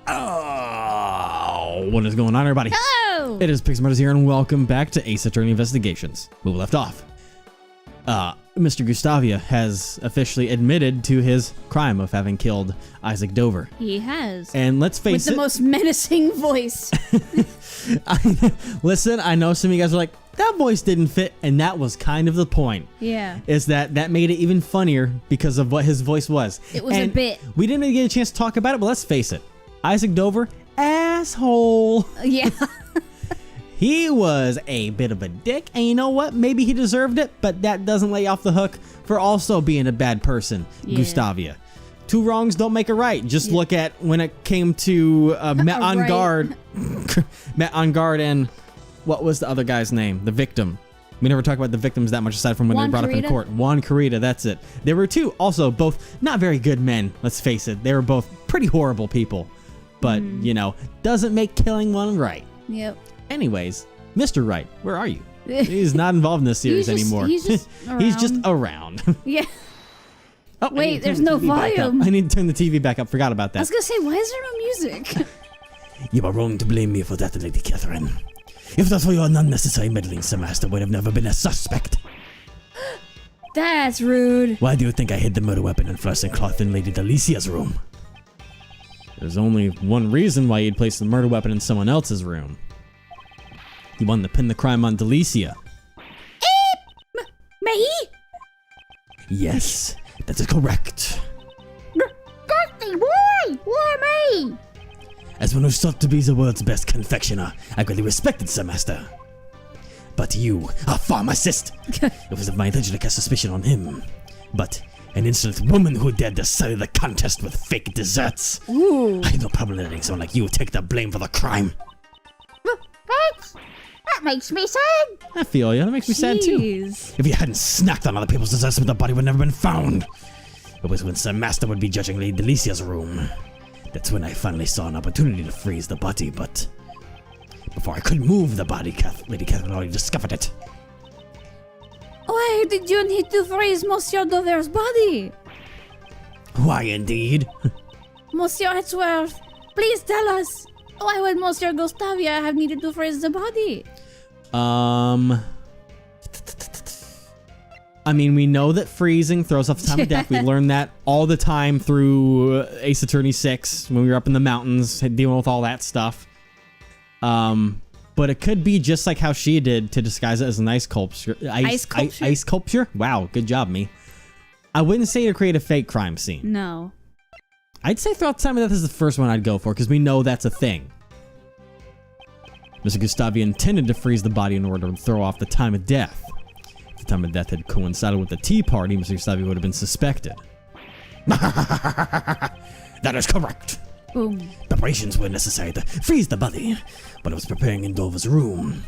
Oh, what is going on, everybody? Hello! It is Pixmurders here, and welcome back to Ace Attorney Investigations. Where we left off. Mr. Gustavia has officially admitted to his crime of having killed Isaac Dover. He has. And let's face it. With the most menacing voice. Listen, I know some of you guys are like, that voice didn't fit, and that was kind of the point. Yeah. Is that made it even funnier because of what his voice was. It was a bit. We didn't even get a chance to talk about it, but let's face it. Isaac Dover, asshole. Yeah. He was a bit of a dick, and you know what? Maybe he deserved it, but that doesn't lay you off the hook for also being a bad person, yeah. Gustavia. Two wrongs don't make a right. Just look at when it came to Met on Guard. Met on Guard and what was the other guy's name? The victim. We never talk about the victims that much aside from when they were brought up in court. Juan Carita, that's it. There were two, also both not very good men, let's face it. They were both pretty horrible people. But, you know, doesn't make killing one right. Yep. Anyways, Mr. Wright, where are you? He's not involved in this series anymore. He's just around. He's just around. Yeah. Oh, wait, there's no volume. I need to turn the TV back up. Forgot about that. I was going to say, why is there no music? You are wrong to blame me for that, Lady Catherine. If not for your unnecessary meddling, Sir Master would have never been a suspect. That's rude. Why do you think I hid the murder weapon and fluorescent cloth in Lady Delicia's room? There's only one reason why you'd place the murder weapon in someone else's room. You wanted to pin the crime on Delicia. Me? Yes, that is correct. Dusty boy! Why me? As one who sought to be the world's best confectioner, I greatly respected Sir Master. But you, a pharmacist! It was of my intention to cast suspicion on him. But an insolent woman who dared to sully the contest with fake desserts. Ooh. I have no problem letting someone like you take the blame for the crime. Thanks. That makes me sad. I feel you. That makes me sad too. If you hadn't snacked on other people's desserts, the body would never been found. It was when Sir Master would be judging Lady Delicia's room. That's when I finally saw an opportunity to freeze the body, but before I could move the body, Lady Catherine already discovered it. Why did you need to freeze Monsieur Dover's body? Why indeed? Monsieur Hetsworth, please tell us. Why would Monsieur Gustavia have needed to freeze the body? I mean, we know that freezing throws off the time of death. We learned that all the time through Ace Attorney 6 when we were up in the mountains dealing with all that stuff. But it could be just like how she did to disguise it as an ice sculpture. Ice sculpture? Wow, good job, me. I wouldn't say to create a fake crime scene. No. I'd say throughout the time of death is the first one I'd go for, because we know that's a thing. Mr. Gustavia intended to freeze the body in order to throw off the time of death. If the time of death had coincided with the tea party, Mr. Gustavia would have been suspected. That is correct. Boom. Preparations were necessary to freeze the body, but I was preparing in Dover's room.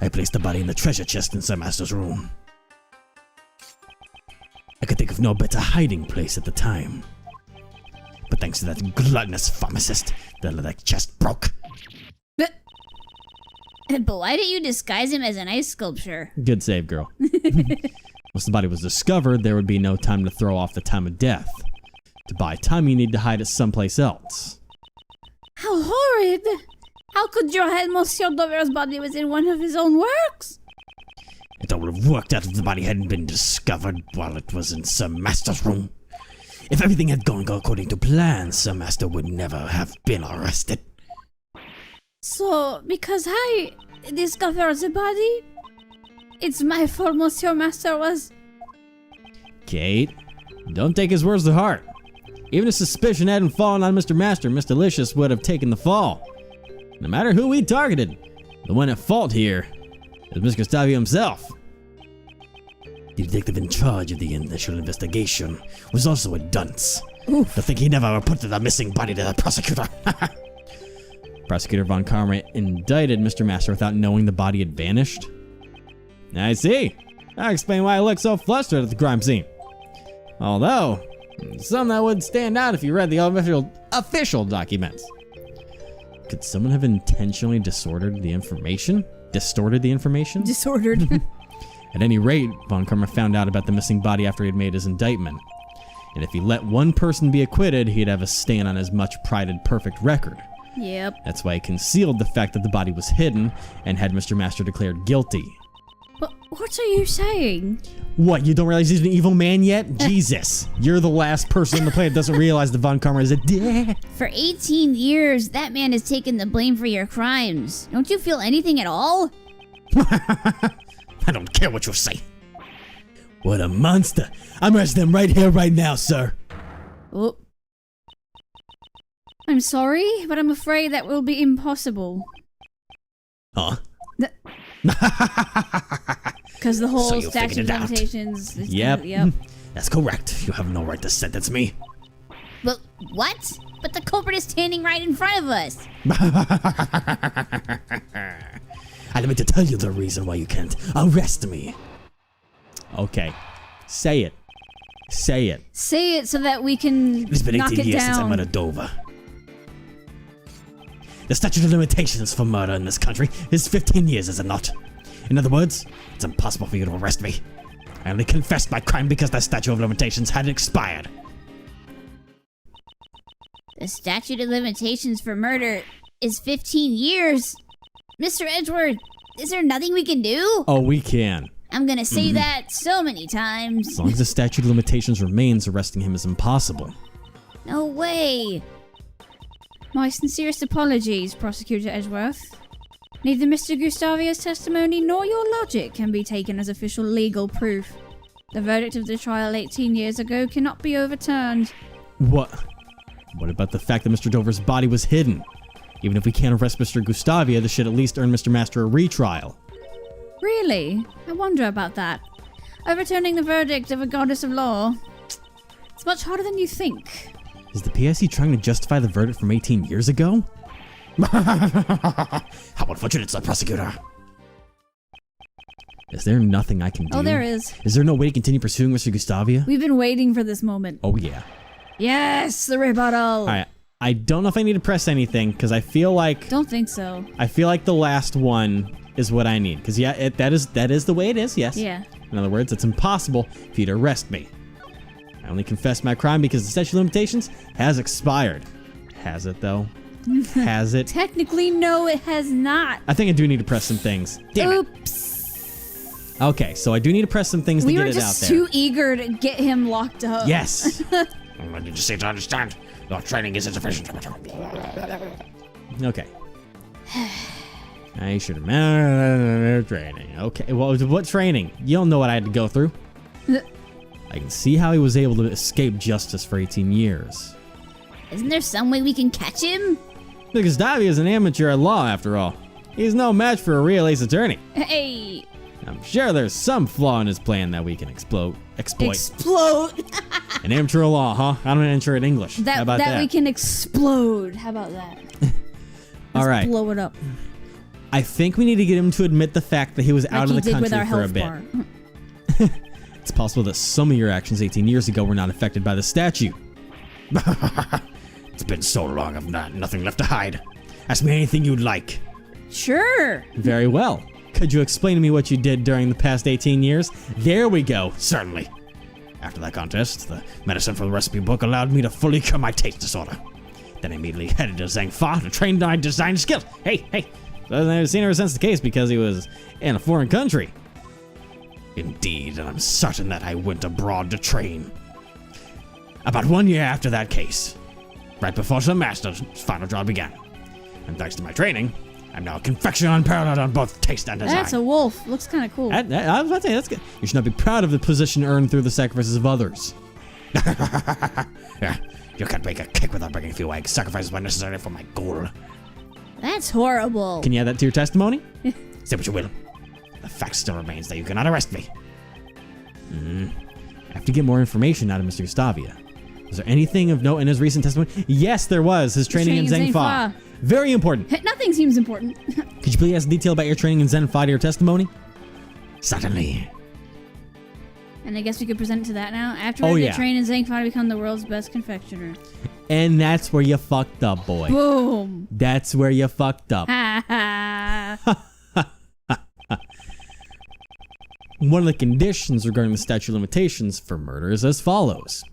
I placed the body in the treasure chest in Sir Master's room. I could think of no better hiding place at the time. But thanks to that gluttonous pharmacist, the chest broke. But why didn't you disguise him as an ice sculpture? Good save, girl. Once the body was discovered, there would be no time to throw off the time of death. To buy time, you need to hide it someplace else. How horrid! How could you hide Monsieur Dover's body within one of his own works? It all would have worked out if the body hadn't been discovered while it was in Sir Master's room. If everything had gone according to plan, Sir Master would never have been arrested. So, because I discovered the body, it's my fault Monsieur Master was... Kate, don't take his words to heart. Even if suspicion hadn't fallen on Mr. Master, Miss Delicious would have taken the fall. No matter who we targeted, the one at fault here is Mr. Gustavia himself. The detective in charge of the initial investigation was also a dunce. Oof. To think he never reported the missing body to the prosecutor. Prosecutor Von Karma indicted Mr. Master without knowing the body had vanished. I see. That explains why I looked so flustered at the crime scene. Although, some that would stand out if you read the official documents. Could someone have intentionally distorted the information? Disordered. At any rate, Von Karma found out about the missing body after he had made his indictment. And if he let one person be acquitted, he'd have a stain on his much prided perfect record. Yep. That's why he concealed the fact that the body was hidden and had Mr. Master declared guilty. But what are you saying? What, you don't realize he's an evil man yet? Jesus, you're the last person on the planet that doesn't realize that Von Karma is a dick. For 18 years, that man has taken the blame for your crimes. Don't you feel anything at all? I don't care what you say. What a monster. I'm arresting him right here, right now, sir. Oh. I'm sorry, but I'm afraid that will be impossible. Huh? Because the whole So you statute figured of it out. limitations. Yep. That's correct. You have no right to sentence me. But what? But the culprit is standing right in front of us. I didn't mean to tell you the reason why you can't arrest me. Okay. Say it. Say it. Say it so that we can It's been knock 18 it years since I down. met a Dover. The statute of limitations for murder in this country is 15 years, is it not? In other words, it's impossible for you to arrest me. I only confessed my crime because the statute of limitations had expired. The statute of limitations for murder is 15 years. Mr. Edgeworth, is there nothing we can do? Oh, we can. I'm gonna say that so many times. As long as the statute of limitations remains, arresting him is impossible. No way. My sincerest apologies, Prosecutor Edgeworth. Neither Mr. Gustavia's testimony nor your logic can be taken as official legal proof. The verdict of the trial 18 years ago cannot be overturned. What? What about the fact that Mr. Dover's body was hidden? Even if we can't arrest Mr. Gustavia, this should at least earn Mr. Master a retrial. Really? I wonder about that. Overturning the verdict of a goddess of law. It's much harder than you think. Is the PIC trying to justify the verdict from 18 years ago? How unfortunate, Sir Prosecutor. Is there nothing I can do? Oh, there is. Is there no way to continue pursuing Mr. Gustavia? We've been waiting for this moment. Oh, yeah. Yes, the rebuttal. Alright, I don't know if I need to press anything, because I feel like... Don't think so. I feel like the last one is what I need. Because, yeah, that is the way it is, yes. Yeah. In other words, it's impossible for you to arrest me. I only confessed my crime because the statute of limitations has expired. Has it, though? Has it? Technically, no, it has not. I think I do need to press some things. Damn it. Oops. Okay, so I do need to press some things to We get were it out just there. too eager to get him locked up. Yes. What did you say to understand? Your training is insufficient. Okay. I should have training. Okay, well, what training? You don't know what I had to go through. I can see how he was able to escape justice for 18 years. Isn't there some way we can catch him? Because Gustavia is an amateur at law, after all. He's no match for a real ace attorney. Hey. I'm sure there's some flaw in his plan that we can exploit. Explode. An amateur at law, huh? I'm an amateur in English. How about that? we can explode. How about that? All right. Blow it up. I think we need to get him to admit the fact that he was out of the Like he did with country our for a health bit. bar. It's possible that some of your actions 18 years ago were not affected by the statute. It's been so long, I've nothing left to hide. Ask me anything you'd like. Sure. Very well. Could you explain to me what you did during the past 18 years? There we go. Certainly. After that contest, the medicine from the recipe book allowed me to fully cure my taste disorder. Then I immediately headed to Zhangfa to train my design skills. Hey! So I haven't seen ever since the case because he was in a foreign country. Indeed, and I'm certain that I went abroad to train. About 1 year after that case, right before Sir Master's final trial began. And thanks to my training, I'm now a confectioner unparalleled on both taste and design. That's a wolf. Looks kind of cool. I was about to say, that's good. You should not be proud of the position earned through the sacrifices of others. Yeah, you can't bake a cake without breaking a few eggs. Sacrifices were necessary for my goal. That's horrible. Can you add that to your testimony? Say what you will. The fact still remains that you cannot arrest me. I have to get more information out of Mr. Gustavia. Was there anything of note in his recent testimony? Yes, there was. His training in Zhangfa. Very important. Nothing seems important. Could you please add detail about your training in Zhangfa to your testimony? Certainly. And I guess we could present to that now. After Oh, I yeah. train in Zhangfa to become the world's best confectioner. And that's where you fucked up, boy. Boom. That's where you fucked up. Ha ha. One of the conditions regarding the statute of limitations for murder is as follows.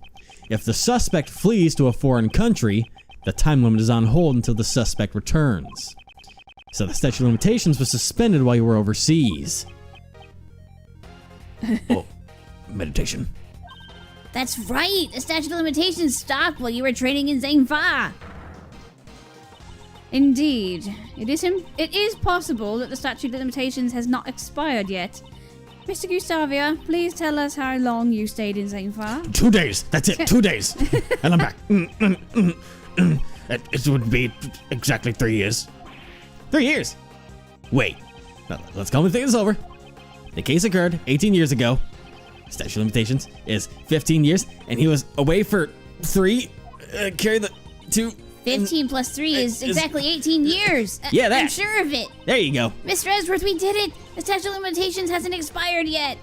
If the suspect flees to a foreign country, the time limit is on hold until the suspect returns. So the statute of limitations was suspended while you were overseas. Oh, meditation. That's right! The statute of limitations stopped while you were training in Zangfa! Indeed. It is possible that the statute of limitations has not expired yet. Mr. Gustavia, please tell us how long you stayed in Zangfa. 2 days. That's it. 2 days. And I'm back. It would be exactly 3 years. 3 years. Wait. Let's calmly think this over. The case occurred 18 years ago. Statute of limitations is 15 years, and he was away for 3. Carry the 2. 15 plus 3 is exactly 18 years. Yeah, that. I'm sure of it. There you go. Mr. Edgeworth, we did it. The statute of limitations hasn't expired yet.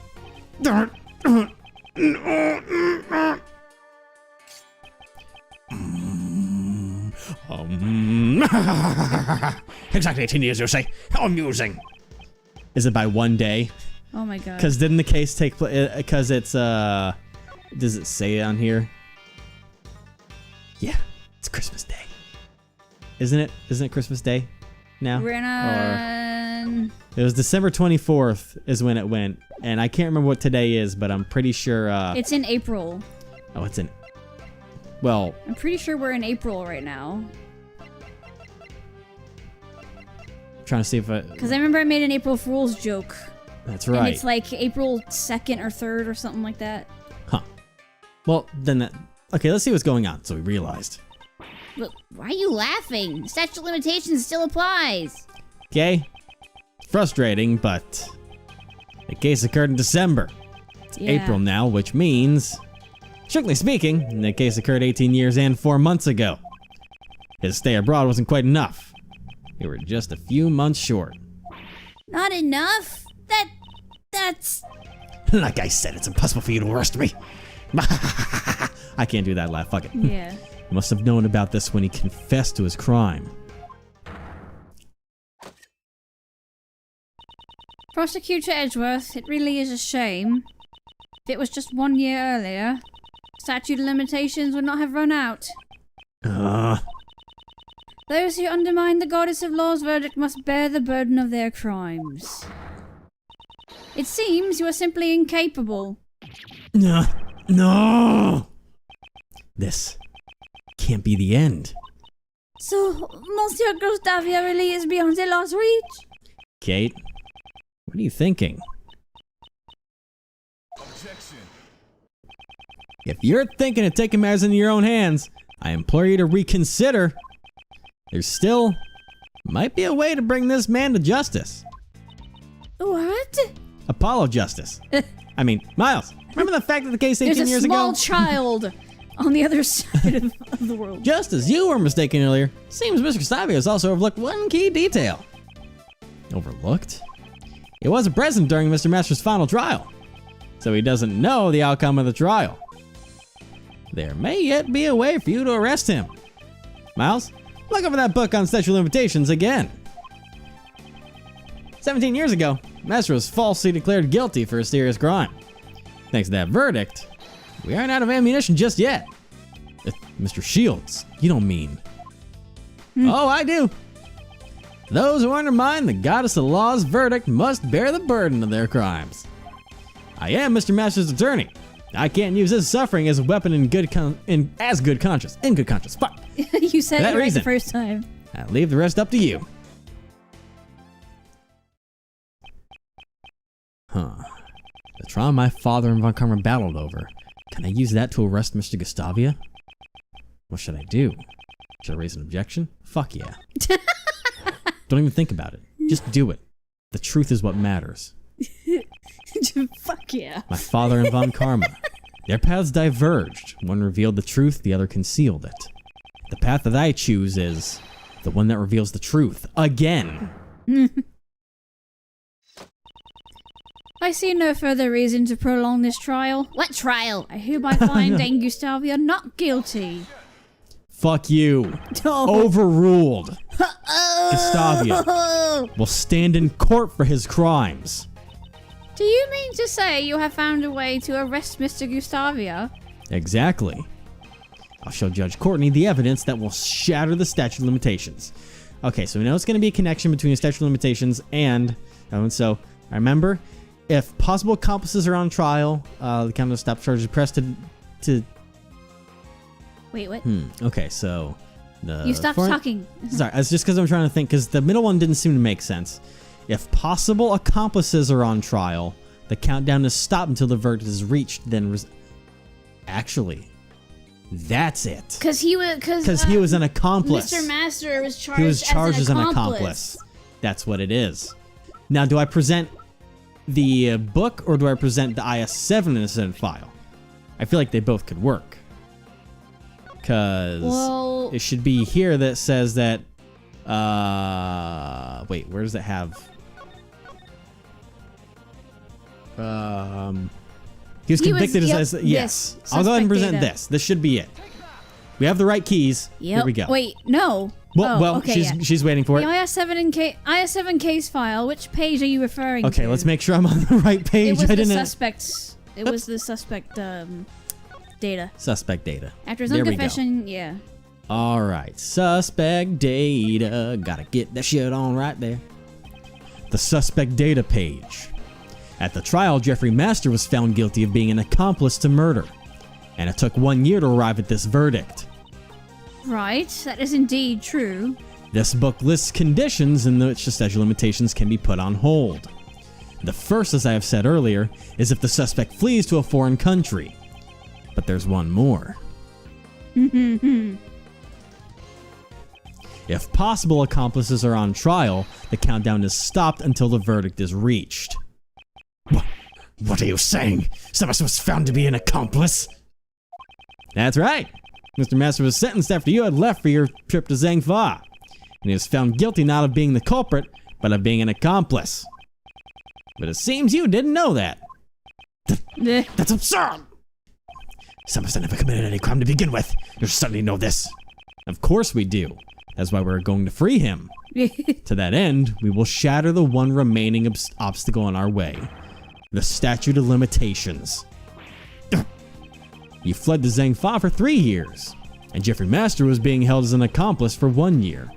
Exactly 18 years, you say? How amusing. Is it by 1 day? Oh my god. Because didn't the case take place? Because it's does it say it on here? Yeah, it's Christmas Day. Isn't it? Isn't it Christmas Day now? We're on... It was December 24th is when it went, and I can't remember what today is, but I'm pretty sure. It's in April. Oh, it's in. Well, I'm pretty sure we're in April right now. I'm trying to see if I. Because I remember I made an April Fool's joke. That's right. And it's like April 2nd or 3rd or something like that. Huh. Well, then that. Okay, let's see what's going on. So we realized. But why are you laughing? Statute of limitations still applies. Okay. Frustrating, but the case occurred in December. It's Yeah. April now, which means, strictly speaking, the case occurred 18 years and 4 months ago. His stay abroad wasn't quite enough. They were just a few months short. Not enough? That's... Like I said, it's impossible for you to arrest me. I can't do that laugh. Fuck it. Yeah. He must have known about this when he confessed to his crime. Prosecutor Edgeworth, it really is a shame. If it was just 1 year earlier, statute of limitations would not have run out. Those who undermine the goddess of law's verdict must bear the burden of their crimes. It seems you are simply incapable. No! This can't be the end. So, Monsieur Gustavia really is beyond the law's reach? Kate, what are you thinking? Objection. If you're thinking of taking matters into your own hands, I implore you to reconsider. There still might be a way to bring this man to justice. What? Apollo justice. I mean, Miles, remember the fact that the case 18 There's a years small ago? child on the other side of the world. Just as you were mistaken earlier, seems Mr. Gustavia has also overlooked one key detail. Overlooked? It wasn't present during Mr. Master's final trial, so he doesn't know the outcome of the trial. There may yet be a way for you to arrest him. Miles, look over that book on statute of limitations again. 17 years ago, Master was falsely declared guilty for a serious crime. Thanks to that verdict, we aren't out of ammunition just yet. Mr. Shields, you don't mean... Oh, I do. Those who undermine the goddess of law's verdict must bear the burden of their crimes. I am Mr. Master's attorney. I can't use his suffering as a weapon in good conscience. Fuck. You said that it right reason. the first time. I'll leave the rest up to you. Huh. The trial my father and Von Karma battled over. Can I use that to arrest Mr. Gustavia? What should I do? Should I raise an objection? Fuck yeah. Don't even think about it. Just do it. The truth is what matters. Fuck yeah. My father and Von Karma. Their paths diverged. One revealed the truth, the other concealed it. The path that I choose is the one that reveals the truth. Again. I see no further reason to prolong this trial. What trial? I hereby find Dame Gustavia not guilty. Fuck you. Oh. Overruled. Gustavia will stand in court for his crimes. Do you mean to say you have found a way to arrest Mr. Gustavia? Exactly. I'll show Judge Courtney the evidence that will shatter the statute of limitations. Okay, so we know it's going to be a connection between the statute of limitations and so I remember, if possible accomplices are on trial, the count of stop charges pressed to. Wait, what? Okay, so You stopped talking. Sorry, it's just because I'm trying to think, because the middle one didn't seem to make sense. If possible accomplices are on trial, the countdown is stopped until the verdict is reached. Then, actually, that's it. Because he was an accomplice. Mr. Master was charged. He was charged as an accomplice. That's what it is. Now, do I present the book or do I present the IS-7 incident file? I feel like they both could work. Because it should be here that says that. Wait, where does it have? He was convicted as yes. I'll go ahead and present this. This should be it. We have the right keys. Yep. Here we go. Wait, no. Well, okay, she's waiting for it. The IS-7 case file. Which page are you referring to? Okay, let's make sure I'm on the right page. It was the suspect's. It was the suspect data. Suspect data. After his own confession, yeah. All right, suspect data. Gotta get that shit on right there. The suspect data page. At the trial, Jeffrey Master was found guilty of being an accomplice to murder, and it took 1 year to arrive at this verdict. Right, that is indeed true. This book lists conditions in which the statute of limitations can be put on hold. The first, as I have said earlier, is if the suspect flees to a foreign country. But there's one more. If possible accomplices are on trial, the countdown is stopped until the verdict is reached. What are you saying? Someone was found to be an accomplice? That's right. Mr. Master was sentenced after you had left for your trip to Zhangfa, and he was found guilty not of being the culprit, but of being an accomplice. But it seems you didn't know that. That's absurd! Someone never committed any crime to begin with. You certainly know this. Of course we do. That's why we're going to free him. To that end, we will shatter the one remaining obstacle in our way. The statute of limitations. You fled to Zhangfa for 3 years, and Jeffrey Master was being held as an accomplice for 1 year.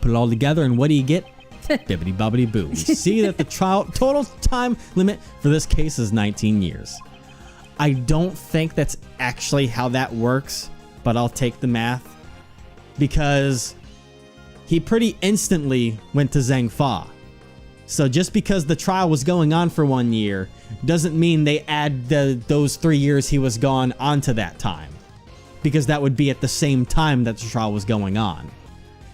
Put it all together, and what do you get? Bibbidi bobbidi boo. We see that the total time limit for this case is 19 years. I don't think that's actually how that works, but I'll take the math. Because he pretty instantly went to Zhangfa. So just because the trial was going on for 1 year doesn't mean they add those 3 years he was gone onto that time. Because that would be at the same time that the trial was going on.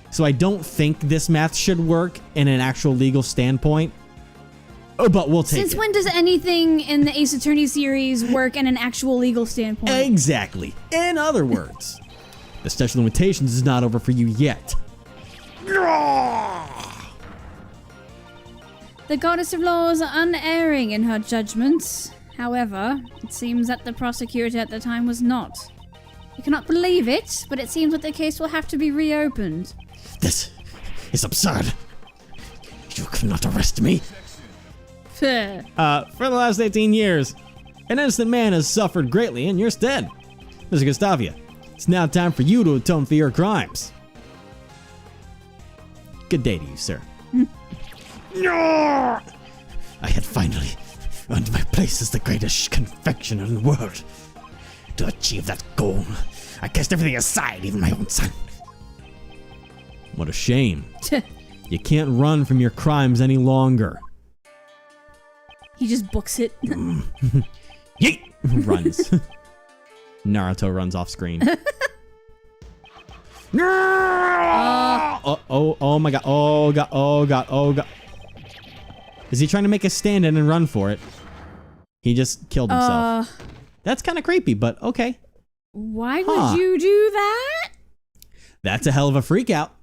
So I don't think this math should work in an actual legal standpoint. Oh, but we'll take it. Since when does anything in the Ace Attorney series work in an actual legal standpoint? Exactly. In other words, the statute of limitations is not over for you yet. The goddess of law is unerring in her judgments. However, it seems that the prosecutor at the time was not. You cannot believe it, but it seems that the case will have to be reopened. This is absurd. You cannot arrest me. For the last 18 years, an innocent man has suffered greatly in your stead. Mr. Gustavia, it's now time for you to atone for your crimes. Good day to you, sir. No! I had finally earned my place as the greatest confectioner in the world. To achieve that goal, I cast everything aside, even my own son. What a shame. You can't run from your crimes any longer. He just books it. Yeet! Runs. Naruto runs off screen. Oh my god. Oh god. Is he trying to make a stand in and run for it? He just killed himself. That's kind of creepy, but okay. Why would you do that? That's a hell of a freak out.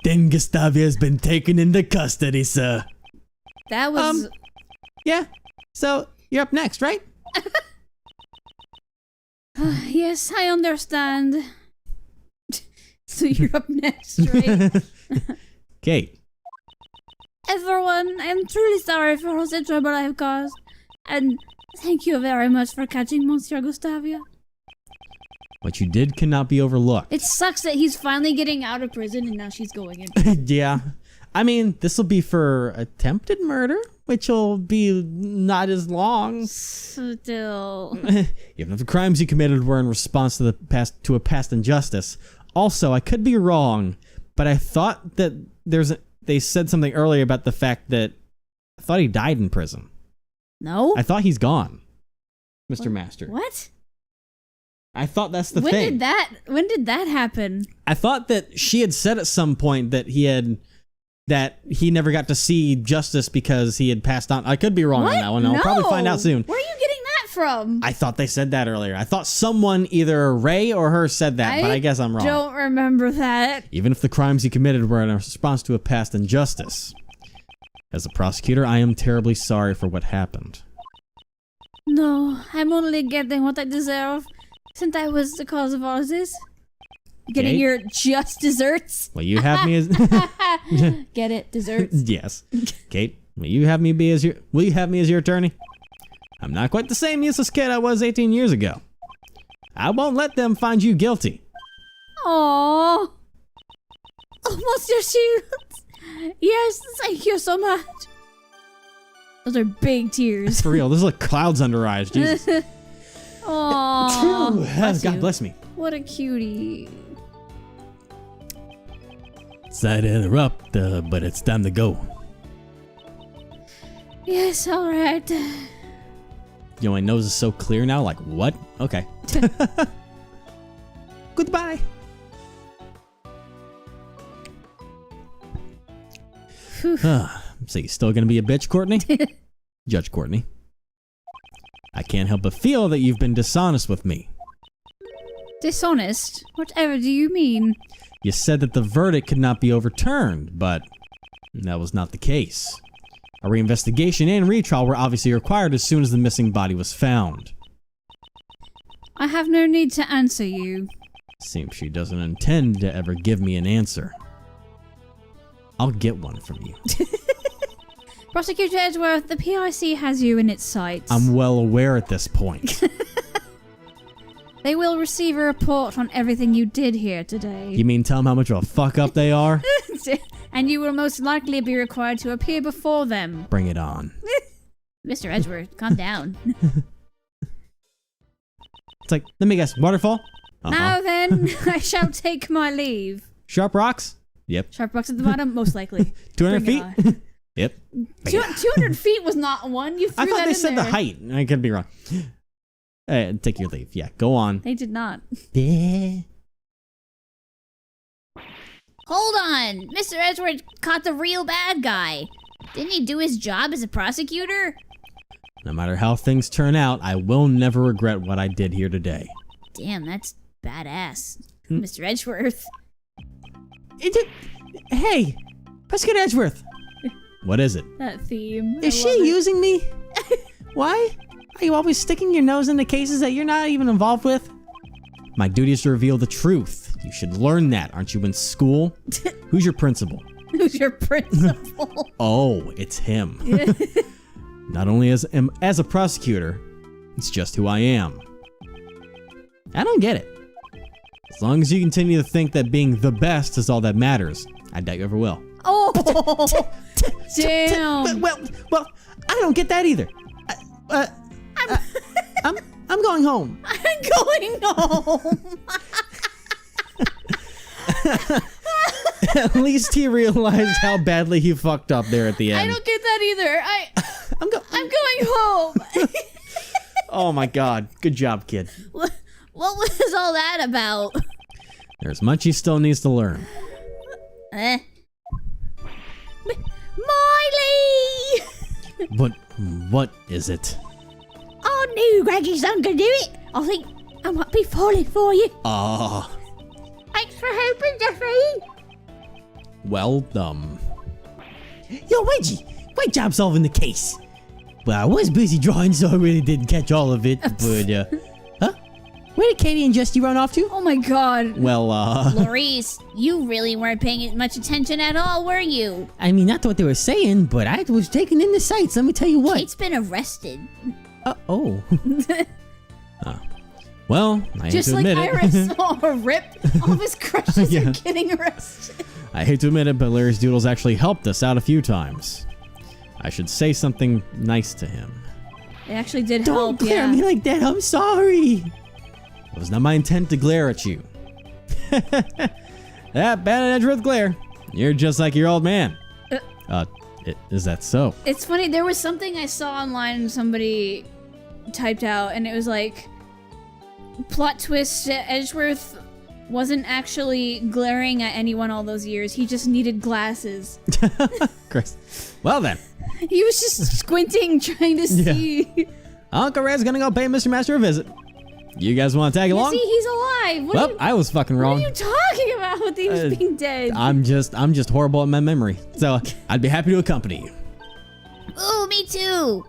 Then Gustavia has been taken into custody, sir. That was... Yeah. So, you're up next, right? Yes, I understand. So you're up next, right? Kate. Everyone, I am truly sorry for all the trouble I have caused. And thank you very much for catching Monsieur Gustavia. What you did cannot be overlooked. It sucks that he's finally getting out of prison and now she's going in. Yeah. I mean, this will be for attempted murder, which will be not as long. Still. Even if the crimes you committed were in response to a past injustice. Also, I could be wrong, but I thought that they said something earlier about the fact that I thought he died in prison. No? I thought he's gone, Mr. Master. What? I thought that's the thing. When did that happen? I thought that she had said at some point that he never got to see justice because he had passed on. I could be wrong on that one. I'll probably find out soon. Where are you getting that from? I thought they said that earlier. I thought someone, either Ray or her, said that, but I guess I'm wrong. I don't remember that. Even if the crimes he committed were in response to a past injustice. As a prosecutor, I am terribly sorry for what happened. No, I'm only getting what I deserve, since I was the cause of all of this. Getting Kate? your just desserts. Will you have me as Get it? Desserts. Yes. Kate, will you have me as your attorney? I'm not quite the same useless kid I was 18 years ago. I won't let them find you guilty. Aww. Oh, Monsieur Shields. Yes, thank you so much. Those are big tears. For real, there's like clouds under her eyes. Jesus. Aww. God bless me. What a cutie. Sorry to interrupt, but it's time to go. Yes, alright. You know, my nose is so clear now, like, what? Okay. Goodbye. So you still gonna be a bitch, Courtney? Judge Courtney. I can't help but feel that you've been dishonest with me. Dishonest? Whatever do you mean? You said that the verdict could not be overturned, but that was not the case. A reinvestigation and retrial were obviously required as soon as the missing body was found. I have no need to answer you. Seems she doesn't intend to ever give me an answer. I'll get one from you. Prosecutor Edgeworth, the PIC has you in its sights. I'm well aware at this point. They will receive a report on everything you did here today. You mean tell them how much of a fuck up they are? And you will most likely be required to appear before them. Bring it on. Mr. Edgeworth, calm down. It's like, let me guess, waterfall? Now then, I shall take my leave. Sharp rocks? Yep. Sharp rocks at the bottom, most likely. 200 Bring it feet? on. Yep. 200 feet was not one. You threw I thought that they in said there. the height. I could be wrong. Take your leave. Yeah, go on. They did not. Yeah. Hold on! Mr. Edgeworth caught the real bad guy. Didn't he do his job as a prosecutor? No matter how things turn out, I will never regret what I did here today. Damn, that's badass. Mr. Edgeworth. Hey, Prosecutor Edgeworth. What is it? That theme. Is she using me? Why? Are you always sticking your nose into cases that you're not even involved with? My duty is to reveal the truth. You should learn that. Aren't you in school? Who's your principal? Who's your principal? Oh, it's him. Not only as a prosecutor, it's just who I am. I don't get it. As long as you continue to think that being the best is all that matters, I doubt you ever will. Oh, damn. Well, I don't get that either. I'm going home. I'm going home. At least he realized how badly he fucked up there at the end. I don't get that either. I'm going home. Oh my god. Good job, kid. What was all that about? There's much he still needs to learn. Miley! But what is it? I knew Greggy's son could do it. I think I might be falling for you. Thanks for helping, Jeffrey. Well, Yo, Reggie, great job solving the case. Well, I was busy drawing, so I really didn't catch all of it, but, huh? Where did Katie and Justy run off to? Oh my god. Well, Maurice, you really weren't paying much attention at all, were you? I mean, not what they were saying, but I was taking in the sights, let me tell you what. Kate's been arrested. Oh. Well, I hate Just to like admit Iris it. saw her rip, all of his crushes Yeah. are getting arrested. I hate to admit it, but Larry's Doodles actually helped us out a few times. I should say something nice to him. It actually did Don't help, glare yeah. at me like that. I'm sorry. It was not my intent to glare at you. That bad Edgeworth glare. You're just like your old man. Is that so? It's funny, there was something I saw online and somebody typed out, and it was like, plot twist, Edgeworth wasn't actually glaring at anyone all those years. He just needed glasses. Chris. Well then, He was just squinting, trying to see. Uncle Red's gonna go pay Mr. Master a visit. You guys want to tag along? See, he's alive. What, Well, are you, I was fucking what wrong. are you talking about with him being dead? I'm just horrible at my memory. So I'd be happy to accompany you. Ooh, me too.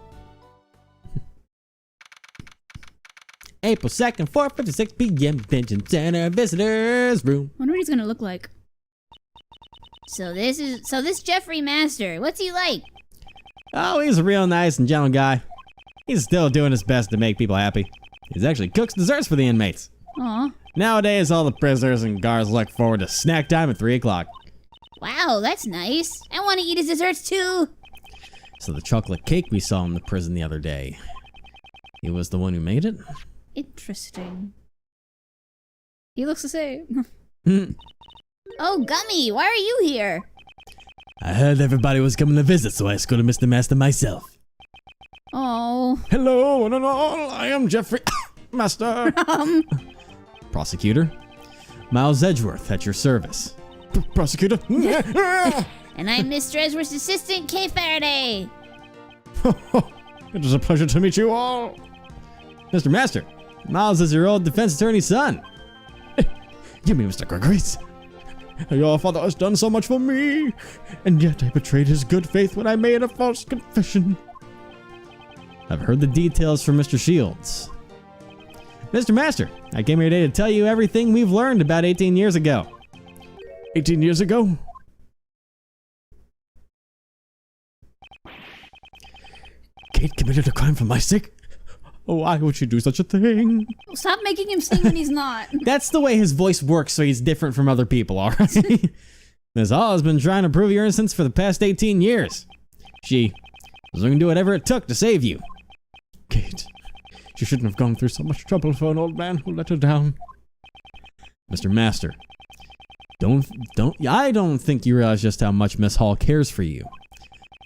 April 2nd, 4:56 p.m. Convention Center visitors room. Wonder what he's gonna look like. So this Jeffrey Master, what's he like? Oh, he's a real nice and gentle guy. He's still doing his best to make people happy. He's actually cooks desserts for the inmates. Aw. Nowadays, all the prisoners and guards look forward to snack time at 3 o'clock. Wow, that's nice. I want to eat his desserts too. So the chocolate cake we saw in the prison the other day, he was the one who made it? Interesting. He looks the same. Oh, Gummy, why are you here? I heard everybody was coming to visit, so I escorted Mr. Master myself. Oh. Hello, one and all. I am Jeffrey Master. Prosecutor. Miles Edgeworth at your service. Prosecutor. And I'm Mr. Edgeworth's assistant, Kay Faraday. It is a pleasure to meet you all. Mr. Master, Miles is your old defense attorney's son. Give me Mr. Gregory's. Your father has done so much for me, and yet I betrayed his good faith when I made a false confession. I've heard the details from Mr. Shields. Mr. Master, I came here today to tell you everything we've learned about 18 years ago. 18 years ago? Kate committed a crime for my sake? Why would she do such a thing? Stop making him sing when he's not. That's the way his voice works, so he's different from other people, alright? Ms. Hall has been trying to prove your innocence for the past 18 years. She was going to do whatever it took to save you. Kate, she shouldn't have gone through so much trouble for an old man who let her down. Mr. Master, I don't think you realize just how much Miss Hall cares for you.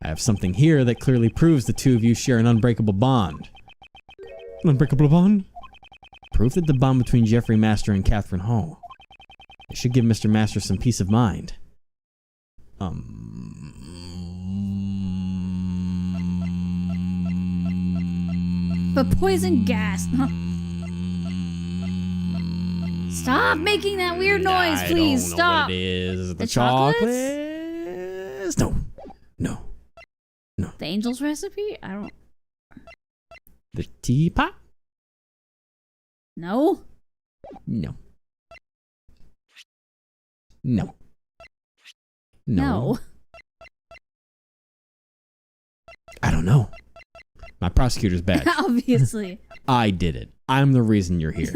I have something here that clearly proves the two of you share an unbreakable bond. An unbreakable bond? Proof that the bond between Jeffrey Master and Catherine Hall. It should give Mr. Master some peace of mind. The poison gas. Stop making that weird noise, please. I don't know Stop. what it is. The chocolates? Chocolates? No. The angel's recipe? I don't. The teapot? No. No. No. I don't know. My prosecutor's bad. Obviously. I did it. I'm the reason you're here.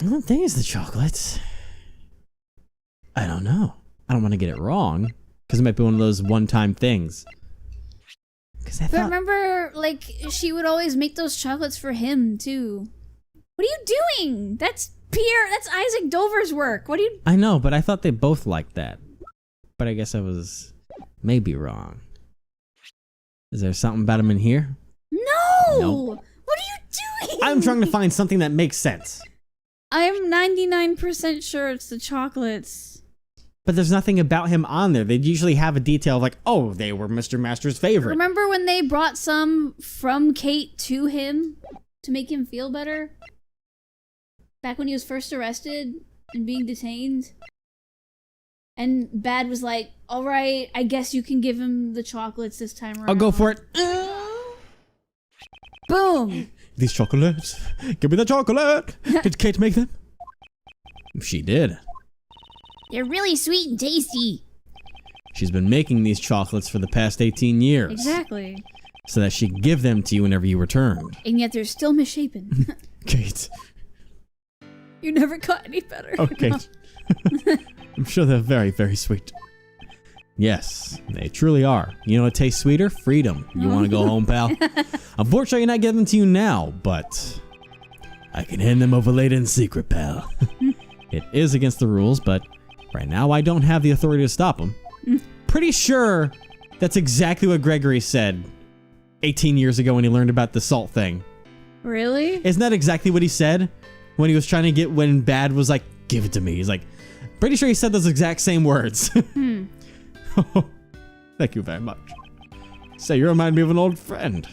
I don't think it's the chocolates. I don't know. I don't want to get it wrong, because it might be one of those one-time things. Because I But thought... remember, like, she would always make those chocolates for him, too. What are you doing? That's Isaac Dover's work. What are you... I know, but I thought they both liked that. But I guess I was maybe wrong. Is there something about him in here? No! Nope. What are you doing? I'm trying to find something that makes sense. I'm 99% sure it's the chocolates. But there's nothing about him on there. They'd usually have a detail of like, oh, they were Mr. Master's favorite. Remember when they brought some from Kate to him to make him feel better? Back when he was first arrested and being detained? And Bad was like, alright, I guess you can give him the chocolates this time around. I'll go for it. Boom! These chocolates. Give me the chocolate. Did Kate make them? She did. They're really sweet and tasty. She's been making these chocolates for the past 18 years. Exactly. So that she could give them to you whenever you returned. And yet they're still misshapen. Kate. You never got any better. Oh, Kate. I'm sure they're very, very sweet. Yes, they truly are. You know what tastes sweeter? Freedom. You want to go home, pal? Unfortunately, not giving them to you now, but I can hand them over later in secret, pal. It is against the rules, but right now I don't have the authority to stop them. Pretty sure that's exactly what Gregory said 18 years ago when he learned about the salt thing. Really? Isn't that exactly what he said when he was trying to get, when Bad was like, give it to me? He's like, pretty sure he said those exact same words. Thank you very much. Say, you remind me of an old friend.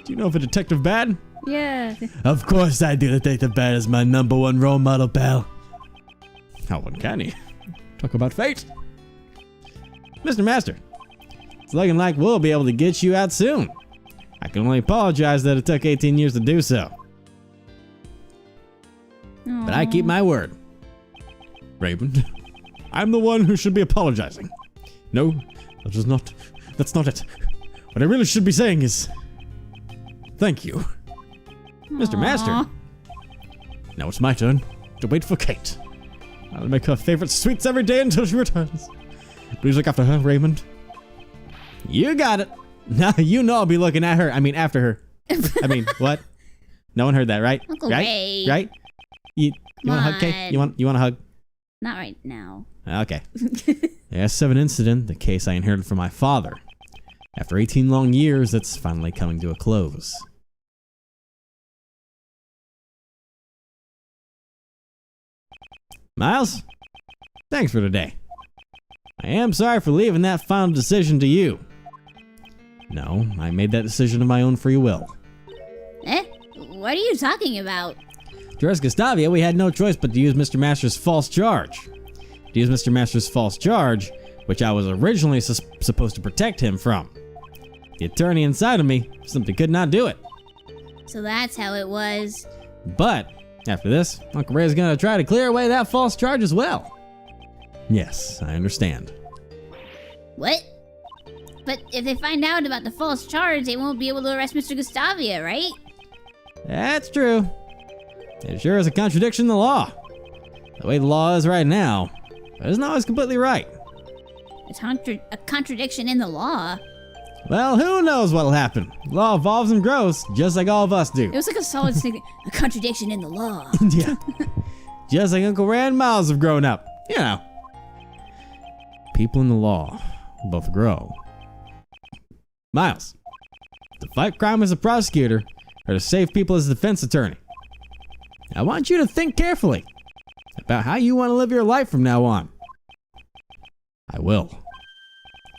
Do you know of a Detective Bad? Yeah. Of course I do. Detective Bad is my #1 role model, pal. How uncanny. Talk about fate. Mr. Master, it's looking like we'll be able to get you out soon. I can only apologize that it took 18 years to do so. But I keep my word. Raymond, I'm the one who should be apologizing. No, that's not it. What I really should be saying is, thank you. Mr. Master. Now it's my turn to wait for Kate. I'll make her favorite sweets every day until she returns. Please look after her, Raymond. You got it. Now you know I'll be looking at her. I mean, after her. I mean, what? No one heard that, right? Uncle right? Ray. Right? You want a hug, Kate? You want a hug? Not right now. Okay. The S7 incident, the case I inherited from my father. After 18 long years, it's finally coming to a close. Miles, thanks for today. I am sorry for leaving that final decision to you. No, I made that decision of my own free will. Eh? What are you talking about? To arrest Gustavia, we had no choice but to use Mr. Master's false charge. To use Mr. Master's false charge, which I was originally supposed to protect him from. The attorney inside of me simply could not do it. So that's how it was. But, after this, Uncle Ray is going to try to clear away that false charge as well. Yes, I understand. What? But if they find out about the false charge, they won't be able to arrest Mr. Gustavia, right? That's true. It sure is a contradiction in the law. The way the law is right now, it isn't always completely right. A contradiction in the law. Well, who knows what'll happen? Law evolves and grows, just like all of us do. It was like a solid statement. A contradiction in the law. Yeah. Just like Uncle Ray and Miles have grown up. You know. People in the law both grow. Miles, to fight crime as a prosecutor or to save people as a defense attorney, I want you to think carefully about how you want to live your life from now on. I will.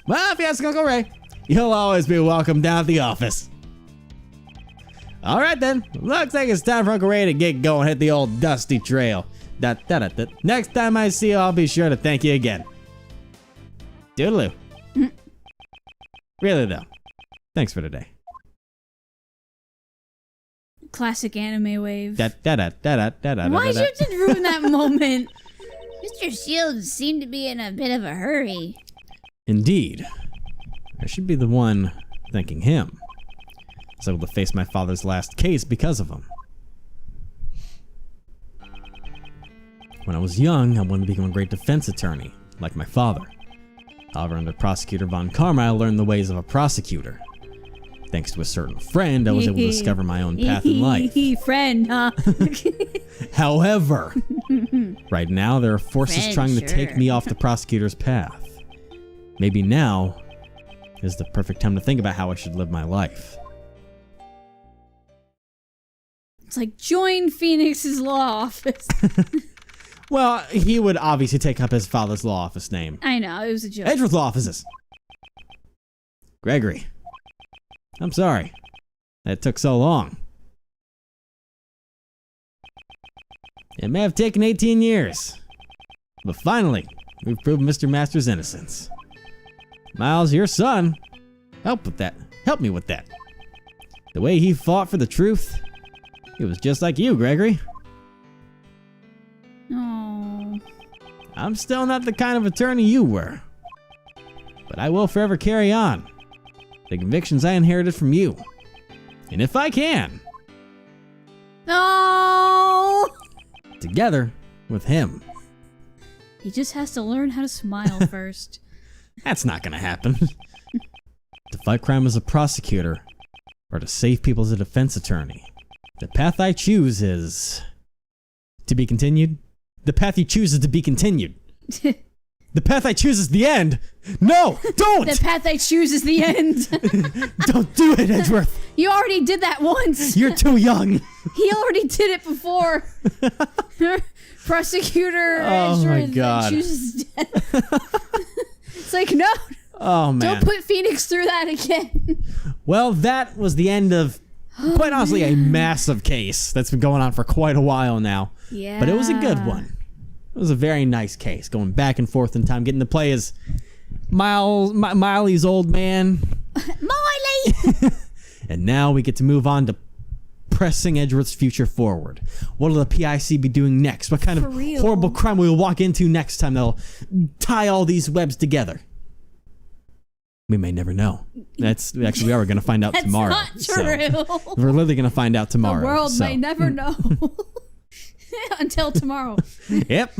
Well, if you ask Uncle Ray, you'll always be welcome down at the office. All right then, looks like it's time for Uncle Ray to get going, hit the old dusty trail. Next time I see you, I'll be sure to thank you again. Doodaloo. Really though, thanks for today. Classic anime wave. Why'd Why'd you just ruin that moment? Mr. Shields seemed to be in a bit of a hurry. Indeed. I should be the one thanking him. I was able to face my father's last case because of him. When I was young, I wanted to become a great defense attorney, like my father. However, under Prosecutor Von Karma, I learned the ways of a prosecutor. Thanks to a certain friend, I was able to discover my own path in life. Friend, huh? However, right now there are forces Friend, trying to take sure. me off the prosecutor's path. Maybe now is the perfect time to think about how I should live my life. It's like, join Phoenix's law office. Well, he would obviously take up his father's law office name. I know, it was a joke. Edgeworth Law Offices. Gregory, I'm sorry that it took so long. It may have taken 18 years, but finally, we've proven Mr. Master's innocence. Miles, your son, help me with that. The way he fought for the truth, it was just like you, Gregory. Oh. I'm still not the kind of attorney you were, but I will forever carry on the convictions I inherited from you. And if I can, Oh! Together with him. He just has to learn how to smile first. That's not gonna happen. To fight crime as a prosecutor, or to save people as a defense attorney. The path I choose is... to be continued? The path you choose is to be continued. The path I choose is the end! No! Don't! The path I choose is the end. Don't do it, Edgeworth! You already did that once. You're too young! He already did it before. Prosecutor Oh my Edgeworth God. chooses death. It's like, no, Oh, man. don't put Phoenix through that again. Well, that was the end of, quite honestly, a massive case that's been going on for quite a while now. Yeah. But it was a good one. It was a very nice case, going back and forth in time, getting to play as Miley's old man. Miley! And now we get to move on to pressing Edgeworth's future forward. What will the PIC be doing next? What kind For of real. horrible crime will we walk into next time that'll tie all these webs together? We may never know. That's actually we are going to find out That's tomorrow. not So, true. we're literally going to find out tomorrow. The world so. may never know. Until tomorrow. Yep.